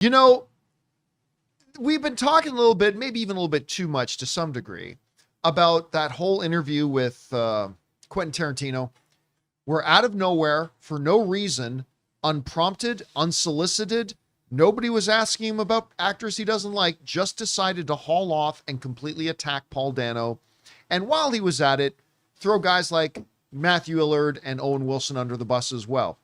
You know, we've been talking a little bit, maybe even a little bit too much to some degree, about that whole interview with Quentin Tarantino, where out of nowhere, for no reason, unprompted, unsolicited, nobody was asking him about actors he doesn't like, just decided to haul off and completely attack Paul Dano. And while he was at it, throw guys like Matthew Illard and Owen Wilson under the bus as well.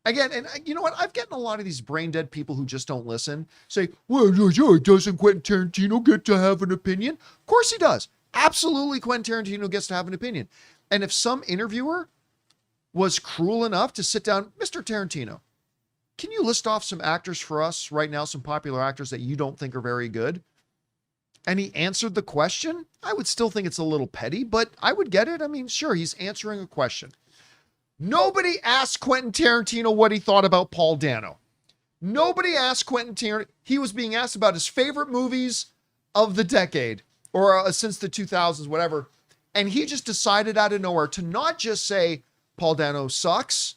Again, and you know what? I've gotten a lot of these brain dead people who just don't listen say, well, doesn't Quentin Tarantino get to have an opinion? Of course he does. Absolutely, Quentin Tarantino gets to have an opinion. And if some interviewer was cruel enough to sit down, Mr. Tarantino, can you list off some actors for us right now, some popular actors that you don't think are very good? And he answered the question. I would still think it's a little petty, but I would get it. I mean, sure, he's answering a question. Nobody asked Quentin Tarantino what he thought about Paul Dano. Nobody asked Quentin Tarantino. He was being asked about his favorite movies of the decade or since the 2000s, whatever. And he just decided out of nowhere to not just say Paul Dano sucks,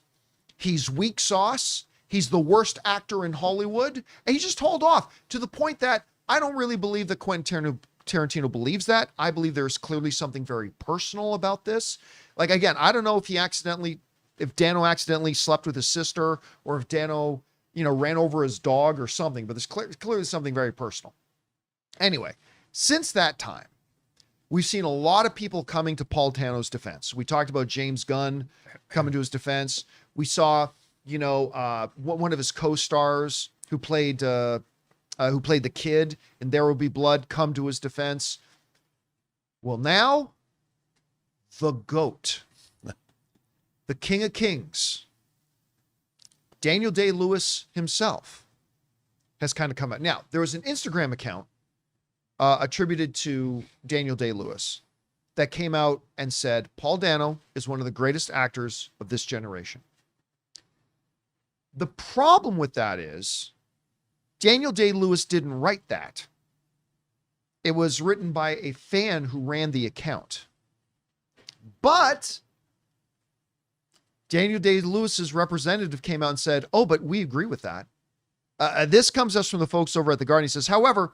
he's weak sauce, he's the worst actor in Hollywood. And he just hauled off to the point that I don't really believe that Quentin Tarantino believes that. I believe there's clearly something very personal about this. Like, again, I don't know if Dano accidentally slept with his sister or if Dano, ran over his dog or something, but there's clearly something very personal. Anyway, since that time, we've seen a lot of people coming to Paul Dano's defense. We talked about James Gunn coming to his defense. We saw, one of his co-stars who played the kid in There Will Be Blood come to his defense. Well, now the GOAT, the King of Kings, Daniel Day-Lewis himself has kind of come out. Now, there was an Instagram account attributed to Daniel Day-Lewis that came out and said, Paul Dano is one of the greatest actors of this generation. The problem with that is Daniel Day-Lewis didn't write that. It was written by a fan who ran the account. But Daniel Day-Lewis's representative came out and said, oh, but we agree with that. This comes us from the folks over at The Guardian. He says, however,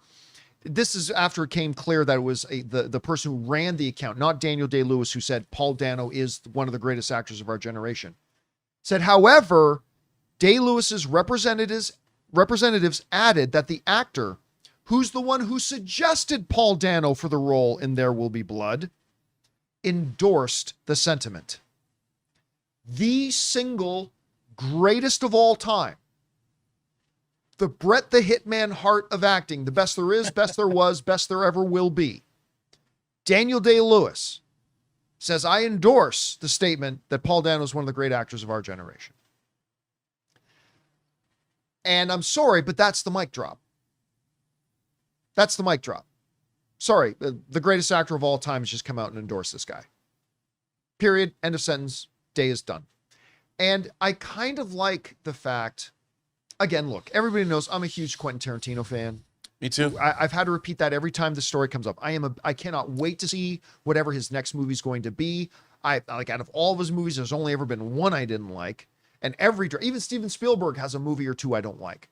this is after it came clear that it was the person who ran the account, not Daniel Day-Lewis, who said Paul Dano is one of the greatest actors of our generation. Said, however, Day-Lewis's representatives added that the actor, who's the one who suggested Paul Dano for the role in There Will Be Blood, endorsed the sentiment. The single greatest of all time, the Bret the Hitman Hart of acting, the best there is, best there was, best there ever will be. Daniel Day-Lewis says, I endorse the statement that Paul Dano is one of the great actors of our generation. And I'm sorry, but that's the mic drop. That's the mic drop. Sorry, the greatest actor of all time has just come out and endorsed this guy. Period. End of sentence. Day is done. And I kind of like the fact, again, look, everybody knows I'm a huge Quentin Tarantino fan. Me too. I've had to repeat that every time the story comes up. I cannot wait to see whatever his next movie is going to be. Out of all of his movies, there's only ever been one I didn't like. And even Steven Spielberg has a movie or two I don't like.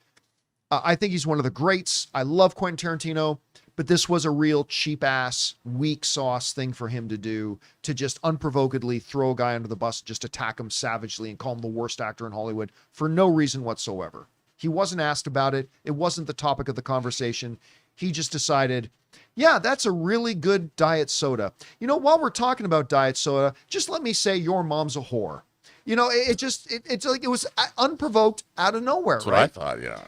I think he's one of the greats. I love Quentin Tarantino, but this was a real cheap ass, weak sauce thing for him to do, to just unprovokedly throw a guy under the bus, just attack him savagely and call him the worst actor in Hollywood for no reason whatsoever. He wasn't asked about it. It wasn't the topic of the conversation. He just decided, yeah, that's a really good diet soda. While we're talking about diet soda, just let me say your mom's a whore. It's like it was unprovoked out of nowhere. That's what right? I thought, yeah.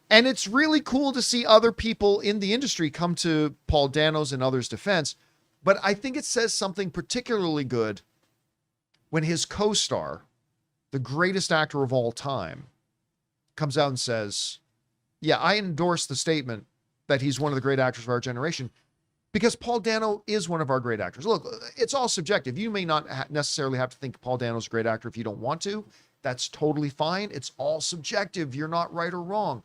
And it's really cool to see other people in the industry come to Paul Dano's and others' defense. But I think it says something particularly good when his co-star, the greatest actor of all time, comes out and says, yeah, I endorse the statement that he's one of the great actors of our generation, because Paul Dano is one of our great actors. Look, it's all subjective. You may not necessarily have to think Paul Dano's a great actor if you don't want to. That's totally fine. It's all subjective. You're not right or wrong.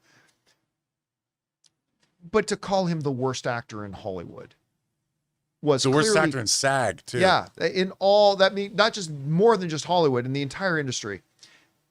But to call him the worst actor in Hollywood was the worst actor in SAG too. Yeah, in all that mean not just more than just Hollywood, in the entire industry.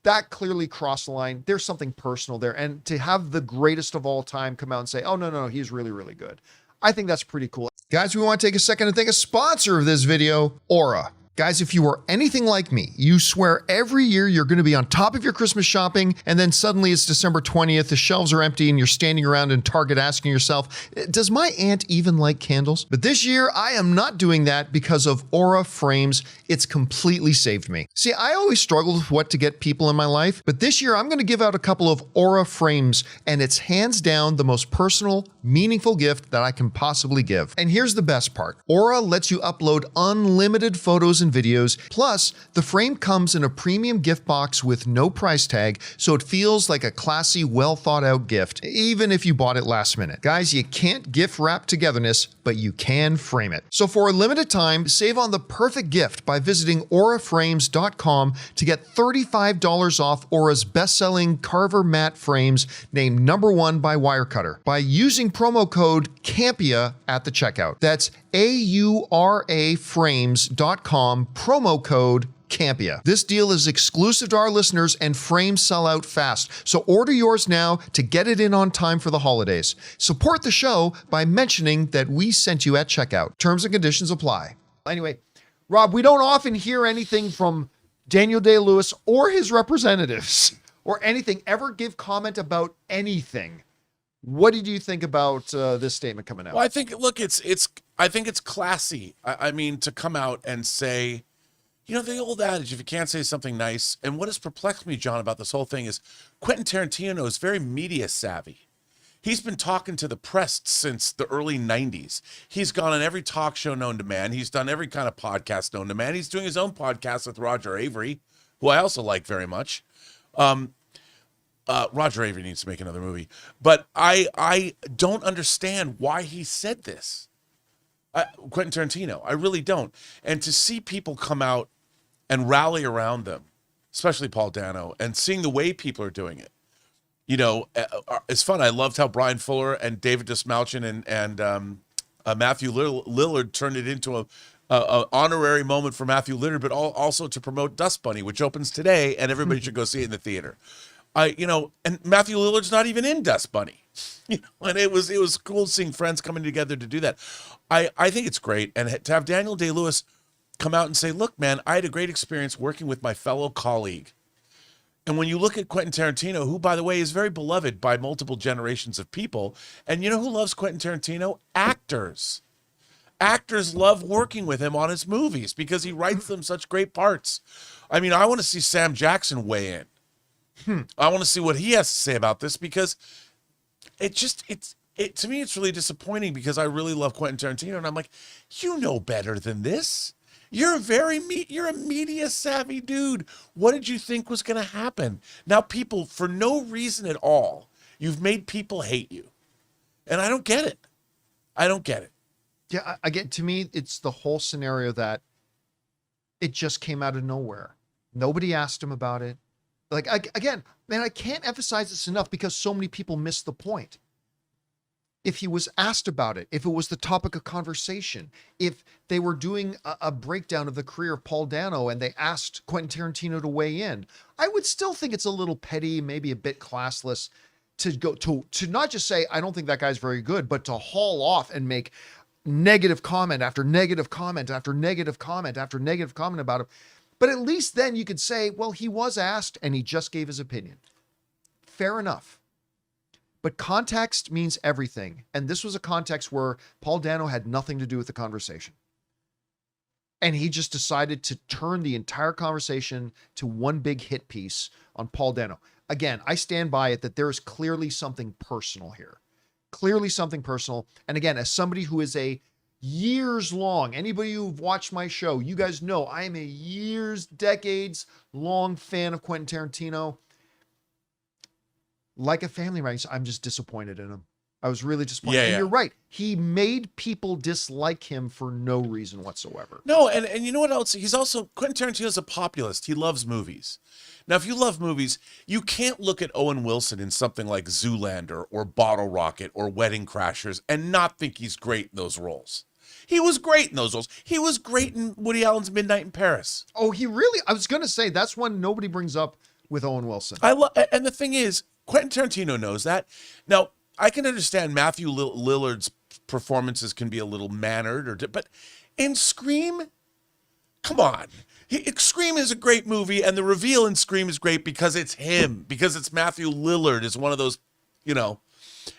that clearly crossed the line. There's something personal there. And to have the greatest of all time come out and say, oh, no, he's really, really good. I think that's pretty cool. Guys, we want to take a second to thank a sponsor of this video, Aura. Guys, if you are anything like me, you swear every year you're going to be on top of your Christmas shopping, and then suddenly it's December 20th, the shelves are empty, and you're standing around in Target asking yourself, does my aunt even like candles? But this year, I am not doing that because of Aura frames. It's completely saved me. See, I always struggled with what to get people in my life, but this year I'm going to give out a couple of Aura frames, and it's hands down the most personal, meaningful gift that I can possibly give. And here's the best part. Aura lets you upload unlimited photos and videos. Plus, the frame comes in a premium gift box with no price tag, so it feels like a classy, well thought out gift, even if you bought it last minute. Guys, you can't gift wrap togetherness, but you can frame it. So for a limited time, save on the perfect gift by visiting auraframes.com to get $35 off Aura's best-selling Carver matte frames named #1 by Wirecutter by using promo code CAMPEA at the checkout. That's auraframes.com, promo code Campea. This deal is exclusive to our listeners and frames sell out fast. So order yours now to get it in on time for the holidays. Support the show by mentioning that we sent you at checkout. Terms and conditions apply. Anyway, Rob, we don't often hear anything from Daniel Day-Lewis or his representatives or anything ever give comment about anything. What did you think about this statement coming out? Well, I think, look, I think it's classy. I mean, to come out and say, you know, the old adage, if you can't say something nice. And what has perplexed me, John, about this whole thing is Quentin Tarantino is very media savvy. He's been talking to the press since the early 90s. He's gone on every talk show known to man. He's done every kind of podcast known to man. He's doing his own podcast with Roger Avery, who I also like very much. Roger Avery needs to make another movie. But I don't understand why he said this. Quentin Tarantino, I really don't. And to see people come out and rally around them, especially Paul Dano, and seeing the way people are doing it, you know, it's fun. I loved how Brian Fuller and David Dismalchin and Matthew Lillard turned it into a honorary moment for Matthew Lillard, but also to promote Dust Bunny, which opens today, and everybody should go see it in the theater. And Matthew Lillard's not even in Dust Bunny. You know, and it was cool seeing friends coming together to do that. I think it's great. And to have Daniel Day-Lewis come out and say, look, man, I had a great experience working with my fellow colleague. And when you look at Quentin Tarantino, who, by the way, is very beloved by multiple generations of people, and you know who loves Quentin Tarantino? Actors. Actors love working with him on his movies because he writes them such great parts. I mean, I want to see Sam Jackson weigh in. I want to see what he has to say about this because to me, it's really disappointing because I really love Quentin Tarantino. And I'm like, you know better than this. You're a media savvy dude. What did you think was going to happen? Now people, for no reason at all, you've made people hate you. And I don't get it. I don't get it. Yeah, to me, it's the whole scenario that it just came out of nowhere. Nobody asked him about it. Like, again, man, I can't emphasize this enough because so many people miss the point. If he was asked about it, if it was the topic of conversation, if they were doing a breakdown of the career of Paul Dano and they asked Quentin Tarantino to weigh in, I would still think it's a little petty, maybe a bit classless to go to not just say, I don't think that guy's very good, but to haul off and make negative comment after negative comment after negative comment after negative comment about him. But at least then you could say, well, he was asked and he just gave his opinion. Fair enough. But context means everything. And this was a context where Paul Dano had nothing to do with the conversation. And he just decided to turn the entire conversation to one big hit piece on Paul Dano. Again, I stand by it that there is clearly something personal here. Clearly something personal. And again, as somebody who is a years long, anybody who've watched my show, you guys know I am a decades long fan of Quentin Tarantino. Like a family member, I'm just disappointed in him. I was really disappointed. And you're right. He made people dislike him for no reason whatsoever. No, and you know what else? He's also, Quentin Tarantino's a populist. He loves movies. Now, if you love movies, you can't look at Owen Wilson in something like Zoolander or Bottle Rocket or Wedding Crashers and not think he's great in those roles. He was great in those roles. He was great in Woody Allen's Midnight in Paris. Oh, he really, I was going to say, that's one nobody brings up with Owen Wilson. And the thing is, Quentin Tarantino knows that. Now, I can understand Matthew Lillard's performances can be a little mannered, but in Scream, come on. Scream is a great movie, and the reveal in Scream is great because it's him, because it's Matthew Lillard is one of those, you know.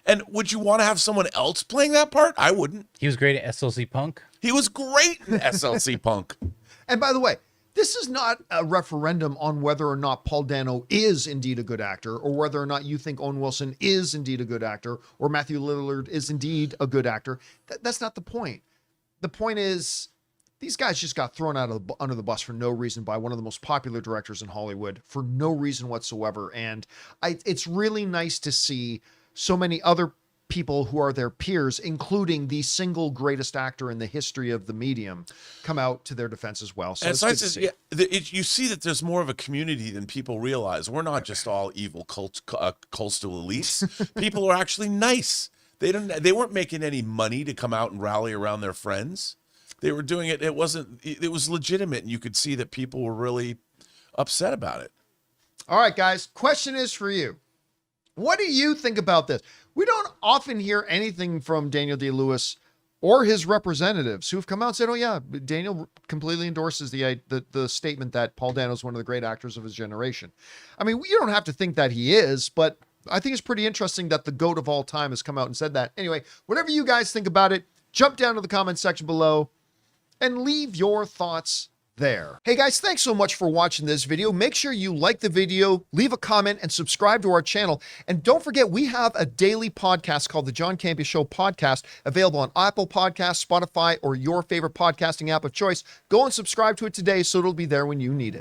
And would you want to have someone else playing that part? I wouldn't. He was great at SLC Punk. He was great in SLC Punk. And by the way, this is not a referendum on whether or not Paul Dano is indeed a good actor, or whether or not you think Owen Wilson is indeed a good actor, or Matthew Lillard is indeed a good actor. That's not the point. The point is, these guys just got thrown under the bus for no reason by one of the most popular directors in Hollywood for no reason whatsoever. And it's really nice to see so many other people who are their peers, including the single greatest actor in the history of the medium, come out to their defense as well. So it's good to see. You see that there's more of a community than people realize. We're not just all evil coastal elites. People are actually nice. They weren't making any money to come out and rally around their friends. They were doing it. It was legitimate, and you could see that people were really upset about it. All right, guys. Question is for you. What do you think about this? We don't often hear anything from Daniel Day-Lewis or his representatives who've come out and said, oh yeah, Daniel completely endorses the statement that Paul Dano is one of the great actors of his generation. I mean, you don't have to think that he is, but I think it's pretty interesting that the GOAT of all time has come out and said that. Anyway, whatever you guys think about it, jump down to the comment section below and leave your thoughts there. Hey guys, thanks so much for watching this video. Make sure you like the video, leave a comment, and subscribe to our channel. And don't forget, we have a daily podcast called the John Campea Show podcast, available on Apple Podcasts, Spotify, or your favorite podcasting app of choice. Go and subscribe to it today so it'll be there when you need it.